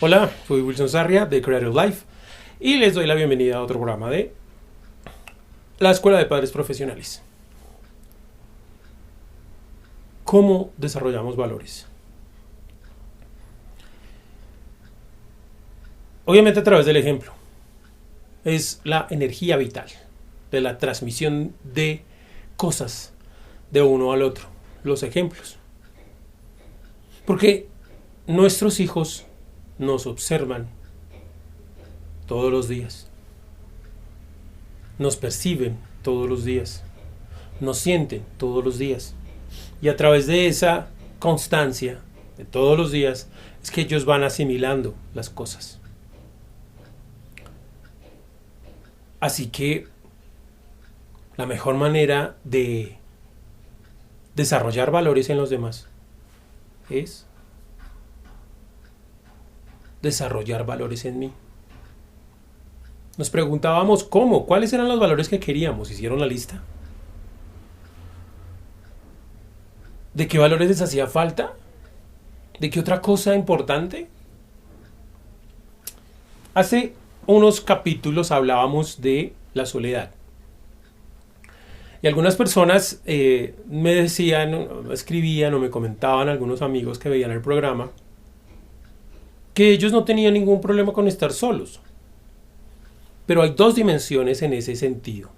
Hola, soy Wilson Sarria de Creative Life y les doy la bienvenida a otro programa de la Escuela de Padres Profesionales. ¿Cómo desarrollamos valores? Obviamente a través del ejemplo. Es la energía vital de la transmisión de cosas de uno al otro. Los ejemplos. Porque nuestros hijos nos observan todos los días. Nos perciben todos los días. Nos sienten todos los días. Y a través de esa constancia de todos los días es que ellos van asimilando las cosas. Así que la mejor manera de desarrollar valores en los demás es desarrollar valores en mí. Nos preguntábamos cuáles eran los valores que queríamos. ¿Hicieron la lista? ¿De qué valores les hacía falta? ¿De qué otra cosa importante? Hace unos capítulos hablábamos de la soledad. Y algunas personas me decían, escribían o me comentaban, algunos amigos que veían el programa, que ellos no tenían ningún problema con estar solos. Pero hay dos dimensiones en ese sentido.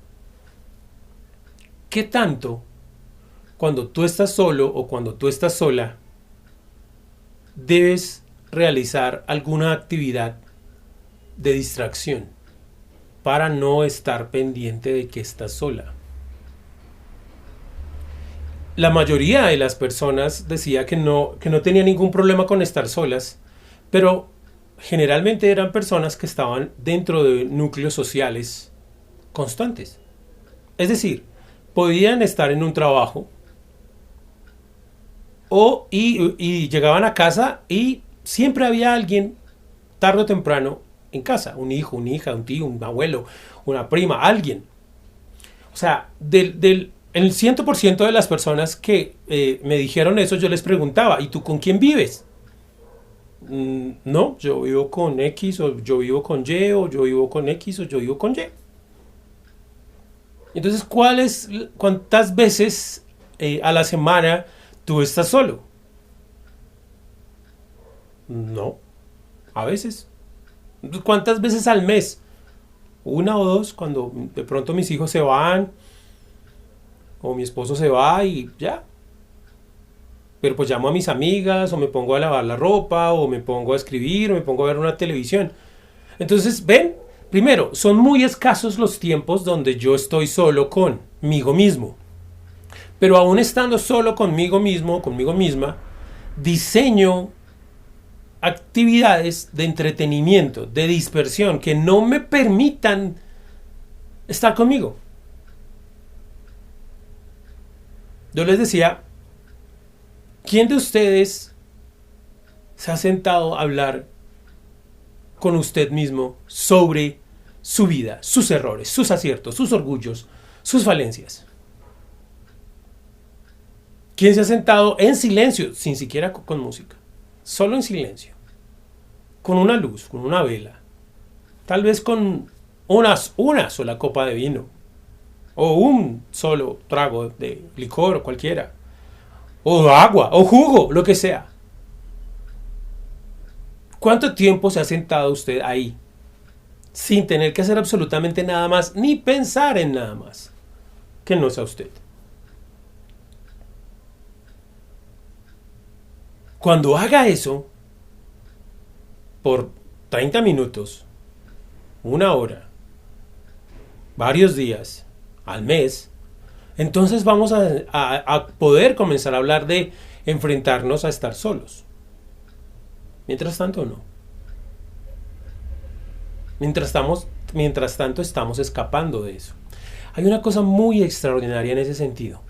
¿Qué tanto cuando tú estás solo o cuando tú estás sola debes realizar alguna actividad de distracción para no estar pendiente de que estás sola? La mayoría de las personas decía que no tenía ningún problema con estar solas, pero generalmente eran personas que estaban dentro de núcleos sociales constantes. Es decir, podían estar en un trabajo y llegaban a casa y siempre había alguien tarde o temprano en casa, un hijo, una hija, un tío, un abuelo, una prima, alguien. O sea, el 100% de las personas que me dijeron eso, yo les preguntaba, ¿y tú con quién vives? No, yo vivo con X, o yo vivo con Y, o yo vivo con X, o yo vivo con Y. Entonces, ¿cuántas veces a la semana tú estás solo? No, a veces. ¿Cuántas veces al mes? Una o dos, cuando de pronto mis hijos se van o mi esposo se va y ya. Pero pues llamo a mis amigas o me pongo a lavar la ropa o me pongo a escribir o me pongo a ver una televisión. Entonces, ven, primero, son muy escasos los tiempos donde yo estoy solo conmigo mismo. Pero aún estando solo conmigo mismo, conmigo misma, diseño actividades de entretenimiento, de dispersión, que no me permitan estar conmigo. Yo les decía, ¿quién de ustedes se ha sentado a hablar con usted mismo sobre su vida, sus errores, sus aciertos, sus orgullos, sus falencias? ¿Quién se ha sentado en silencio, sin siquiera con música? Solo en silencio, con una luz, con una vela, tal vez con una sola copa de vino, o un solo trago de licor o cualquiera, o agua, o jugo, lo que sea? ¿Cuánto tiempo se ha sentado usted ahí, sin tener que hacer absolutamente nada más, ni pensar en nada más, que no sea usted? Cuando haga eso, por 30 minutos, una hora, varios días, al mes, entonces vamos a poder comenzar a hablar de enfrentarnos a estar solos. Mientras tanto, no. Mientras tanto, estamos escapando de eso. Hay una cosa muy extraordinaria en ese sentido.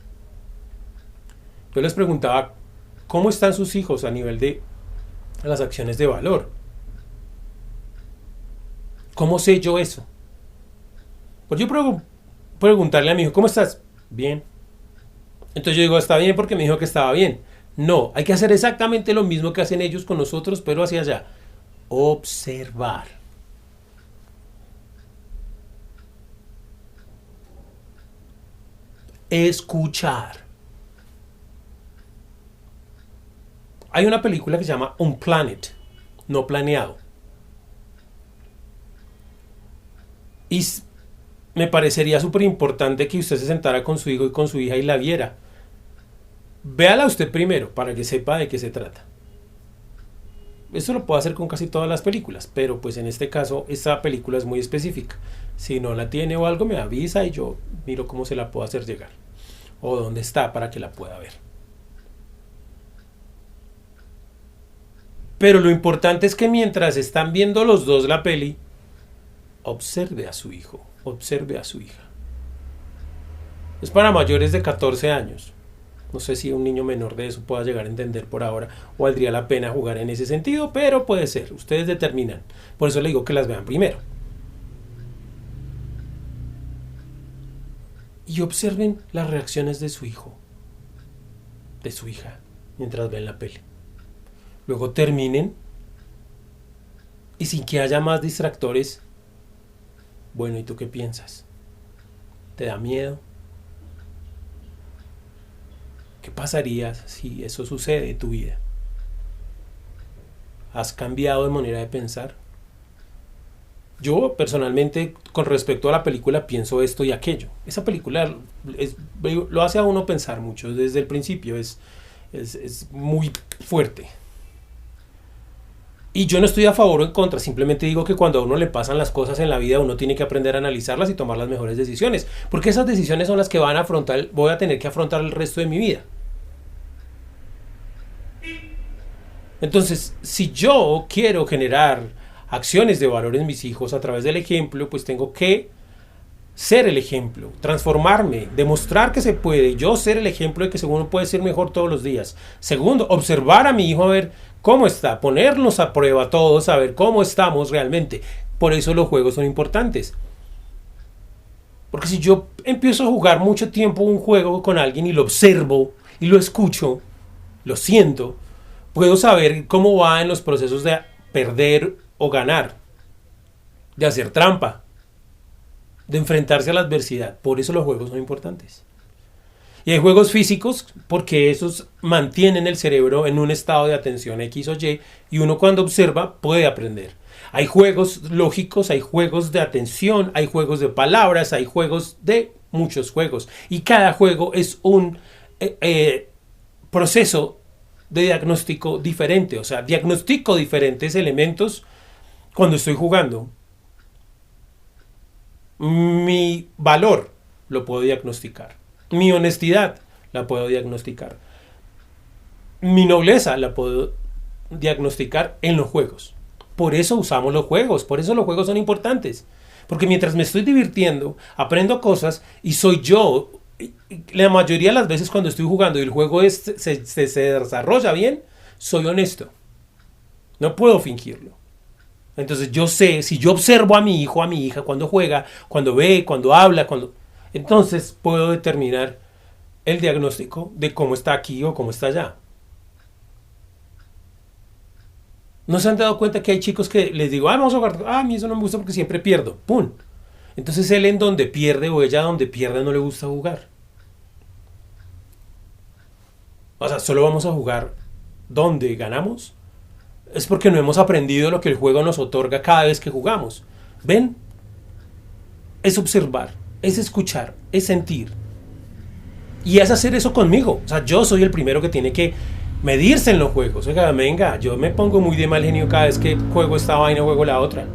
Yo les preguntaba, ¿cómo están sus hijos a nivel de las acciones de valor? ¿Cómo sé yo eso? Pues yo preguntarle a mi hijo, ¿cómo estás? Bien. Entonces yo digo, está bien porque me dijo que estaba bien. No, hay que hacer exactamente lo mismo que hacen ellos con nosotros, pero hacia allá. Observar. Escuchar. Hay una película que se llama Unplanned, no planeado. Y me parecería súper importante que usted se sentara con su hijo y con su hija y la viera. Véala usted primero para que sepa de qué se trata. Eso lo puedo hacer con casi todas las películas, pero pues en este caso esta película es muy específica. Si no la tiene o algo me avisa y yo miro cómo se la puedo hacer llegar o dónde está para que la pueda ver. Pero lo importante es que mientras están viendo los dos la peli, observe a su hijo, observe a su hija. Es para mayores de 14 años. No sé si un niño menor de eso pueda llegar a entender por ahora o valdría la pena jugar en ese sentido, pero puede ser, ustedes determinan. Por eso le digo que las vean primero. Y observen las reacciones de su hijo, de su hija, mientras ven la peli. Luego terminen y sin que haya más distractores. Bueno, ¿y tú qué piensas? ¿Te da miedo? ¿Qué pasaría si eso sucede en tu vida? ¿Has cambiado de manera de pensar? Yo personalmente con respecto a la película pienso esto y aquello. Esa película lo hace a uno pensar mucho desde el principio, es muy fuerte. Y yo no estoy a favor o en contra, simplemente digo que cuando a uno le pasan las cosas en la vida uno tiene que aprender a analizarlas y tomar las mejores decisiones, porque esas decisiones son las que voy a tener que afrontar el resto de mi vida. Entonces, si yo quiero generar acciones de valor en mis hijos a través del ejemplo, pues tengo que ser el ejemplo, transformarme, demostrar que se puede, yo ser el ejemplo de que uno puede ser mejor todos los días. Segundo, observar a mi hijo a ver cómo está, ponernos a prueba todos, a ver cómo estamos realmente. Por eso los juegos son importantes. Porque si yo empiezo a jugar mucho tiempo un juego con alguien y lo observo y lo escucho, lo siento, puedo saber cómo va en los procesos de perder o ganar, de hacer trampa, de enfrentarse a la adversidad. Por eso los juegos son importantes. Y hay juegos físicos porque esos mantienen el cerebro en un estado de atención X o Y y uno cuando observa puede aprender. Hay juegos lógicos, hay juegos de atención, hay juegos de palabras, hay juegos de muchos juegos. Y cada juego es un proceso de diagnóstico diferente. O sea, diagnostico diferentes elementos cuando estoy jugando. Mi valor lo puedo diagnosticar. Mi honestidad la puedo diagnosticar. Mi nobleza la puedo diagnosticar en los juegos. Por eso usamos los juegos, por eso los juegos son importantes. Porque mientras me estoy divirtiendo, aprendo cosas y soy yo. La mayoría de las veces cuando estoy jugando y el juego se desarrolla bien, soy honesto. No puedo fingirlo. Entonces yo sé, si yo observo a mi hijo, a mi hija, cuando juega, cuando ve, cuando habla, entonces puedo determinar el diagnóstico de cómo está aquí o cómo está allá. ¿No se han dado cuenta que hay chicos que les digo, vamos a jugar, a mí eso no me gusta porque siempre pierdo? ¡Pum! Entonces él en donde pierde o ella donde pierde no le gusta jugar. O sea, solo vamos a jugar donde ganamos. Es porque no hemos aprendido lo que el juego nos otorga cada vez que jugamos. ¿Ven? Es observar, es escuchar, es sentir. Y es hacer eso conmigo. O sea, yo soy el primero que tiene que medirse en los juegos. Oiga, venga, yo me pongo muy de mal genio cada vez que juego esta vaina o juego la otra.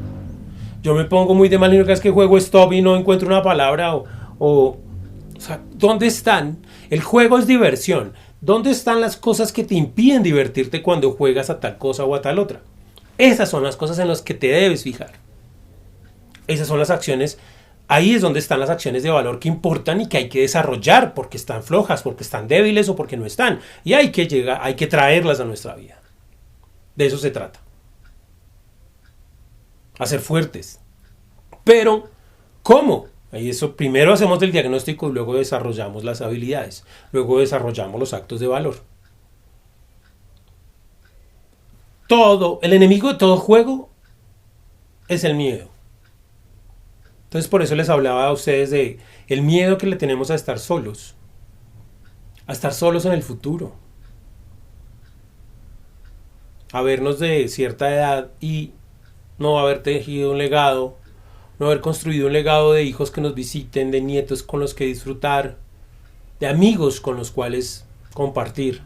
Yo me pongo muy de mal genio cada vez que juego stop y no encuentro una palabra o sea, ¿dónde están? El juego es diversión. ¿Dónde están las cosas que te impiden divertirte cuando juegas a tal cosa o a tal otra? Esas son las cosas en las que te debes fijar. Esas son las acciones. Ahí es donde están las acciones de valor que importan y que hay que desarrollar porque están flojas, porque están débiles o porque no están. Y hay que traerlas a nuestra vida. De eso se trata. Hacer fuertes. Pero, ¿cómo? Y eso primero hacemos el diagnóstico y luego desarrollamos las habilidades. Luego desarrollamos los actos de valor. el enemigo de todo juego es el miedo. Entonces por eso les hablaba a ustedes de el miedo que le tenemos a estar solos en el futuro, a vernos de cierta edad y no haber tejido un legado, no haber construido un legado de hijos que nos visiten, de nietos con los que disfrutar, de amigos con los cuales compartir.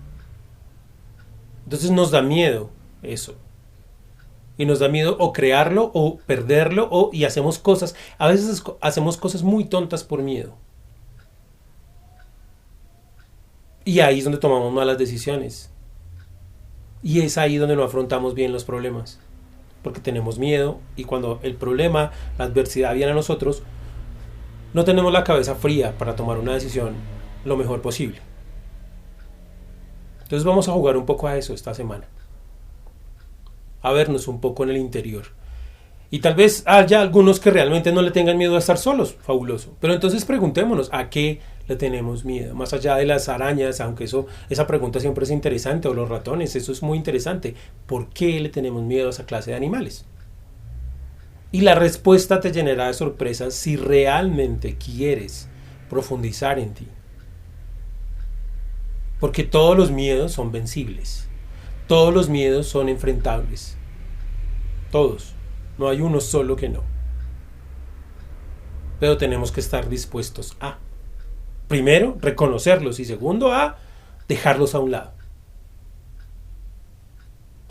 Entonces nos da miedo eso. Y nos da miedo o crearlo o perderlo y hacemos cosas. A veces hacemos cosas muy tontas por miedo. Y ahí es donde tomamos malas decisiones. Y es ahí donde no afrontamos bien los problemas. Porque tenemos miedo y cuando el problema, la adversidad viene a nosotros, no tenemos la cabeza fría para tomar una decisión lo mejor posible. Entonces vamos a jugar un poco a eso esta semana. A vernos un poco en el interior. Y tal vez haya algunos que realmente no le tengan miedo a estar solos, fabuloso. Pero entonces preguntémonos, ¿a qué le tenemos miedo? Más allá de las arañas, aunque esa pregunta siempre es interesante, o los ratones, eso es muy interesante. ¿Por qué le tenemos miedo a esa clase de animales? Y la respuesta te llenará de sorpresas si realmente quieres profundizar en ti. Porque todos los miedos son vencibles. Todos los miedos son enfrentables. Todos. No hay uno solo que no. Pero tenemos que estar dispuestos a, primero, reconocerlos y segundo, a dejarlos a un lado.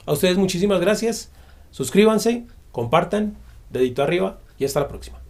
A ustedes muchísimas gracias. Suscríbanse, compartan, dedito arriba y hasta la próxima.